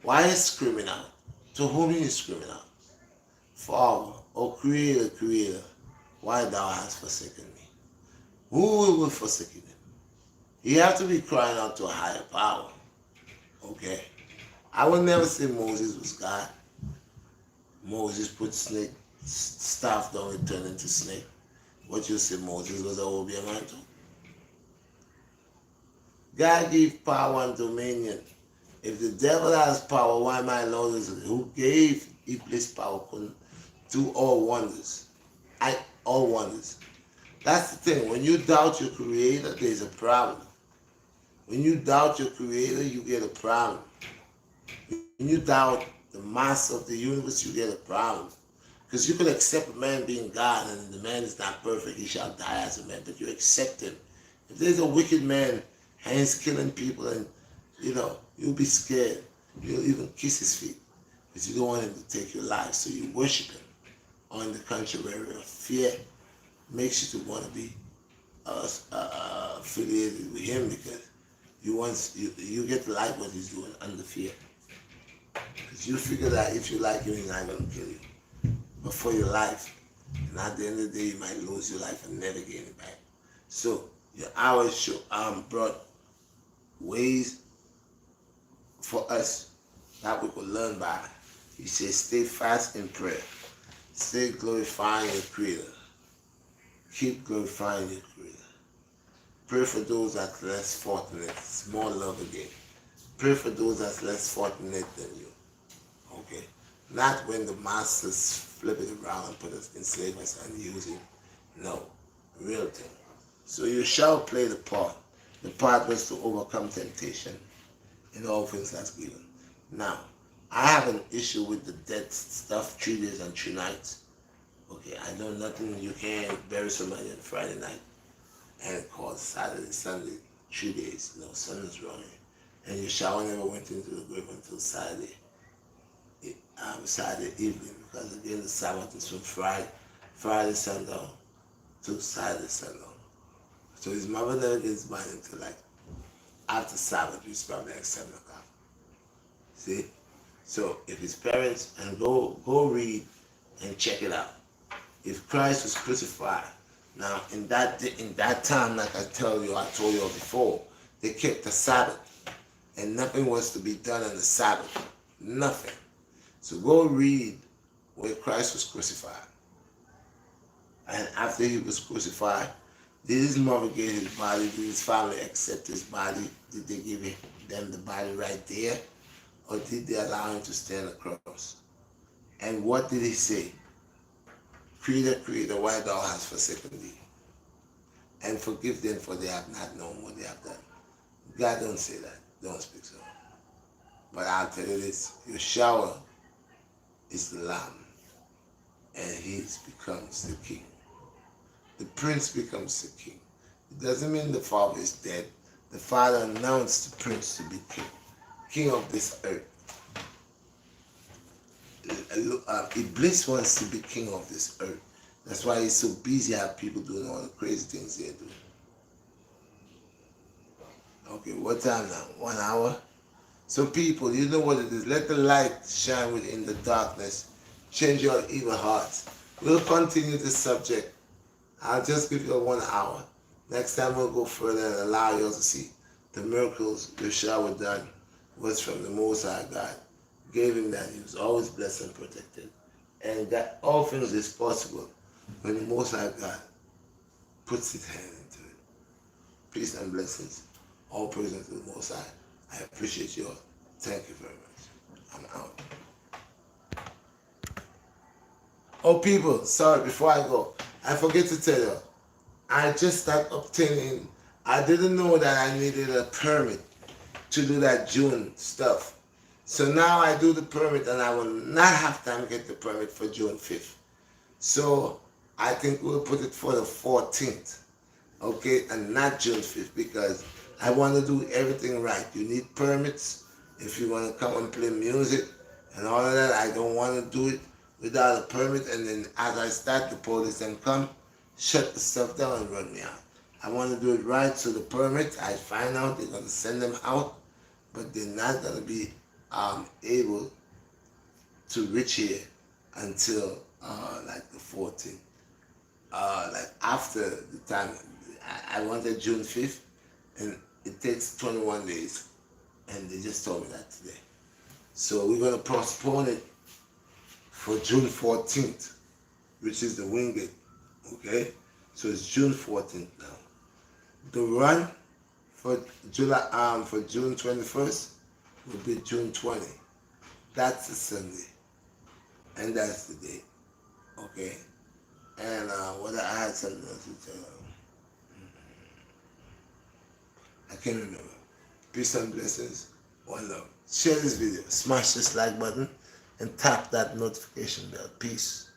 [SPEAKER 1] Why is he screaming out? To whom he is screaming out? Father, O Creator, Creator, why thou hast forsaken me? Who will forsake him? You have to be crying out to a higher power. Okay? I would never say Moses was God. Moses put snake staff down and turned into snake. What you say Moses was a Obiamanto? God gave power and dominion. If the devil has power, why my Lord is who gave Iblis power couldn't do all wonders? All wonders. That's the thing. When you doubt your creator, there's a problem. When you doubt your creator, you get a problem. When you doubt the master of the universe, you get a problem. Because you can accept a man being God and the man is not perfect, he shall die as a man, but you accept him. If there's a wicked man and he's killing people and you'll be scared. You'll even kiss his feet. Because you don't want him to take your life, so you worship him. On the contrary, fear makes you to want to be affiliated with him because you get to like what he's doing under fear. Because you figure that if you like him, he's not going to kill you. But for your life, and at the end of the day, you might lose your life and never gain it back. So, your hours brought ways for us that we could learn by. He says, stay fast in prayer. Stay glorifying your Creator. Keep glorifying your Creator. Pray for those that's less fortunate. It's more love again. Pray for those that's less fortunate than you. Okay? Not when the masters flip it around and put us in slavery and use it. No. Real thing. So you shall play the part. The part was to overcome temptation in all things that's given. Now, I have an issue with the dead stuff, 3 days and 3 nights. Okay, I know nothing, you can't bury somebody on Friday night and call Saturday, Sunday, 3 days. No, something's wrong. And Yeshua never went into the grave until Saturday evening, because again the Sabbath is from Friday sundown to Saturday sundown. So his mother never gets mine until like after Sabbath, which is probably like 7 o'clock. See? So if his parents, and go read and check it out. If Christ was crucified, now in that time, like I told you before, they kept the Sabbath, and nothing was to be done on the Sabbath. Nothing. So go read where Christ was crucified. And after he was crucified, did his mother get his body? Did his family accept his body? Did they give them the body right there? Or did they allow him to stand across? And what did he say? Creator, Creator, why thou hast forsaken thee? And forgive them, for they have not known what they have done. God don't say that. Don't speak so. But I'll tell you this, Yeshua is the Lamb, and he becomes the King. The Prince becomes the King. It doesn't mean the Father is dead. The Father announced the Prince to be King, King of this earth. Iblis wants to be king of this earth. That's why he's so busy have people doing all the crazy things they're doing. Okay, what time now? 1 hour? So people, you know what it is. Let the light shine within the darkness. Change your evil hearts. We'll continue this subject. I'll just give you 1 hour. Next time we'll go further and allow you to see the miracles Yeshua done was from the Most High God. Gave him that he was always blessed and protected. And that all things is possible when the Most High God puts his hand into it. Peace and blessings. All praise to the Most High. I appreciate you all. Thank you very much. I'm out. Oh, people, sorry, before I go, I forget to tell you, I just started obtaining, I didn't know that I needed a permit to do that June stuff. So now I do the permit and I will not have time to get the permit for June 5th. So I think we'll put it for the 14th, okay, and not June 5th because I want to do everything right. You need permits if you want to come and play music and all of that. I don't want to do it without a permit, and then as I start, the police then come, shut the stuff down and run me out. I want to do it right, so the permit, I find out they're going to send them out, but they're not going to be able to reach here until like the 14th. Like after the time, I wanted June 5th, and it takes 21 days, and they just told me that today. So we're going to postpone it for June 14th, which is the Wingate, okay? So it's June 14th now. The run for July, for June 21st will be June 20. That's a Sunday, and that's the date, okay? And what I had something else to tell you. I can't remember. Peace and blessings. One love. Share this video. Smash this like button and tap that notification bell. Peace.